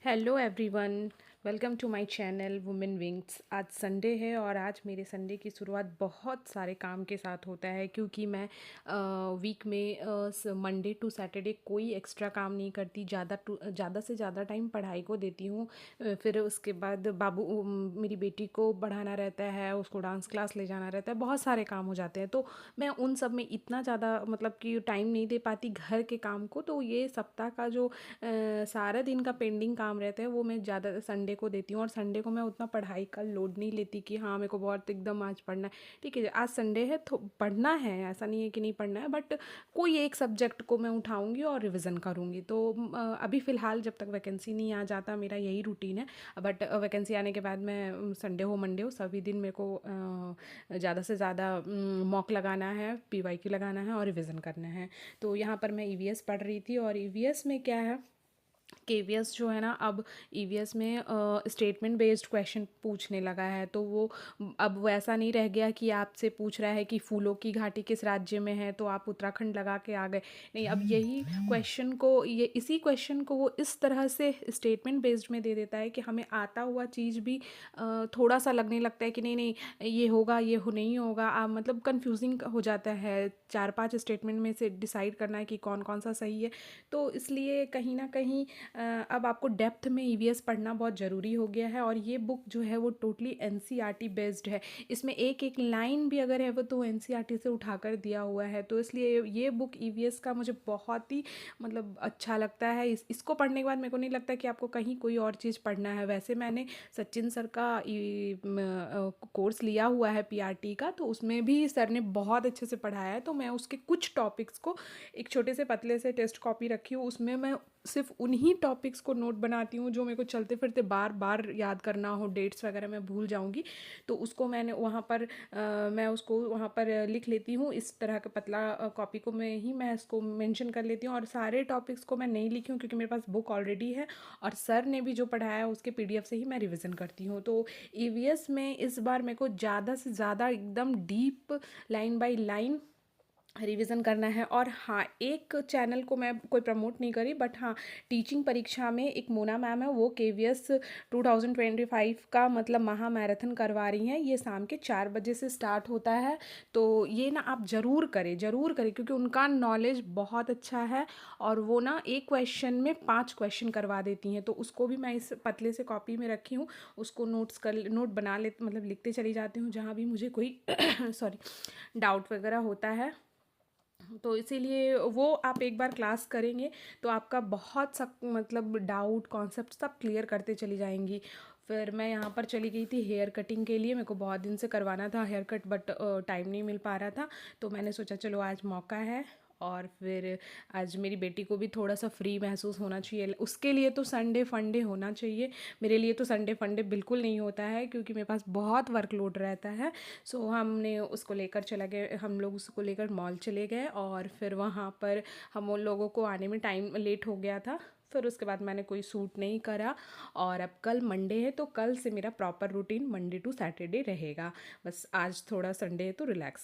Hello everyone, welcome to my channel women wings. आज Sunday है और आज मेरे संडे की शुरुआत बहुत सारे काम के साथ होता है क्योंकि मैं वीक में मंडे टू सैटरडे कोई एक्स्ट्रा काम नहीं करती। ज़्यादा से ज़्यादा टाइम पढ़ाई को देती हूँ। फिर उसके बाद मेरी बेटी को पढ़ाना रहता है, उसको डांस क्लास ले जाना रहता है, बहुत सारे काम हो जाते हैं। तो मैं उन सब में इतना ज़्यादा मतलब कि टाइम नहीं दे पाती घर के काम को। तो ये सप्ताह का जो सारा दिन का पेंडिंग काम रहता है वो मैं ज़्यादा संडे को देती हूँ। और संडे को मैं उतना पढ़ाई का लोड नहीं लेती कि हाँ मेरे को बहुत एकदम आज पढ़ना है। ठीक है, आज संडे है तो पढ़ना है, ऐसा नहीं है कि नहीं पढ़ना है, बट कोई एक सब्जेक्ट को मैं उठाऊँगी और रिविज़न करूँगी। तो अभी फ़िलहाल जब तक वैकेंसी नहीं आ जाता मेरा यही रूटीन है। बट वैकेंसी आने के बाद मैं संडे हो मंडे हो सभी दिन मेरे को ज़्यादा से ज़्यादा मॉक लगाना है, पीवाईक्यू लगाना है और रिविज़न करना है। तो यहाँ पर मैं ईवीएस पढ़ रही थी और ईवीएस में क्या है, केवीएस जो है ना, अब ईवीएस में स्टेटमेंट बेस्ड क्वेश्चन पूछने लगा है। तो वो अब वैसा नहीं रह गया कि आपसे पूछ रहा है कि फूलों की घाटी किस राज्य में है तो आप उत्तराखंड लगा के आ गए। नहीं, अब यही क्वेश्चन को इसी क्वेश्चन को वो इस तरह से स्टेटमेंट बेस्ड में दे देता है कि हमें आता हुआ चीज़ भी थोड़ा सा लगने लगता है कि नहीं नहीं ये होगा ये नहीं होगा। मतलब कंफ्यूजिंग हो जाता है, 4-5 स्टेटमेंट में से डिसाइड करना है कि कौन कौन सा सही है। तो इसलिए कहीं ना कहीं अब आपको डेप्थ में ईवीएस पढ़ना बहुत ज़रूरी हो गया है। और ये बुक जो है वो टोटली एनसीईआरटी बेस्ड है। इसमें एक एक लाइन भी अगर है वो तो एनसीईआरटी से उठाकर दिया हुआ है। तो इसलिए ये बुक ईवीएस का मुझे बहुत ही मतलब अच्छा लगता है। इसको पढ़ने के बाद मेरे को नहीं लगता कि आपको कहीं कोई और चीज़ पढ़ना है। वैसे मैंने सचिन सर का कोर्स लिया हुआ है पीआरटी का, तो उसमें भी सर ने बहुत अच्छे से पढ़ाया है। तो मैं उसके कुछ टॉपिक्स को एक छोटे से पतले से टेस्ट कॉपी रखी हूँ, उसमें मैं सिर्फ उन्हीं टॉपिक्स को नोट बनाती हूँ जो मेरे को चलते फिरते बार बार याद करना हो, डेट्स वगैरह मैं भूल जाऊँगी तो उसको मैंने वहाँ पर मैं उसको वहाँ पर लिख लेती हूँ। इस तरह का पतला कॉपी को में ही मैं इसको मेंशन कर लेती हूँ। और सारे टॉपिक्स को मैं नहीं लिखी हूँ क्योंकि मेरे पास बुक ऑलरेडी है और सर ने भी जो पढ़ाया है उसके पीडीएफ से ही मैं रिविज़न करती हूँ। तो ईवीएस में इस बार मेरे को ज़्यादा से ज़्यादा एकदम deep line by line revision करना है। और हाँ, एक चैनल को मैं कोई प्रमोट नहीं करी, बट हाँ, टीचिंग परीक्षा में एक मोना मैम है, वो केवीएस 2025 का मतलब महा मैराथन करवा रही हैं। ये शाम के 4 बजे से स्टार्ट होता है। तो ये ना आप ज़रूर करें, ज़रूर करें, क्योंकि उनका नॉलेज बहुत अच्छा है। और वो ना एक क्वेश्चन में 5 क्वेश्चन करवा देती हैं। तो उसको भी मैं इस पतले से कॉपी में रखी हूँ, उसको नोट बना ले मतलब लिखते चली जाती हूँ जहाँ भी मुझे कोई सॉरी डाउट वगैरह होता है। तो इसीलिए वो आप एक बार क्लास करेंगे तो आपका बहुत सा मतलब डाउट कॉन्सेप्ट सब क्लियर करते चली जाएंगी। फिर मैं यहाँ पर चली गई थी हेयर कटिंग के लिए। मेरे को बहुत दिन से करवाना था हेयर कट, बट टाइम नहीं मिल पा रहा था। तो मैंने सोचा चलो आज मौका है। और फिर आज मेरी बेटी को भी थोड़ा सा फ्री महसूस होना चाहिए, उसके लिए तो संडे फंडे होना चाहिए। मेरे लिए तो संडे फंडे बिल्कुल नहीं होता है क्योंकि मेरे पास बहुत वर्कलोड रहता है। सो हमने उसको लेकर चला गए, हम लोग उसको लेकर मॉल चले गए और फिर वहाँ पर हम उन लोगों को आने में टाइम लेट हो गया था। फिर उसके बाद मैंने कोई सूट नहीं करा। और अब कल मंडे है तो कल से मेरा proper routine Monday to Saturday रहेगा। बस आज थोड़ा संडे है तो रिलैक्स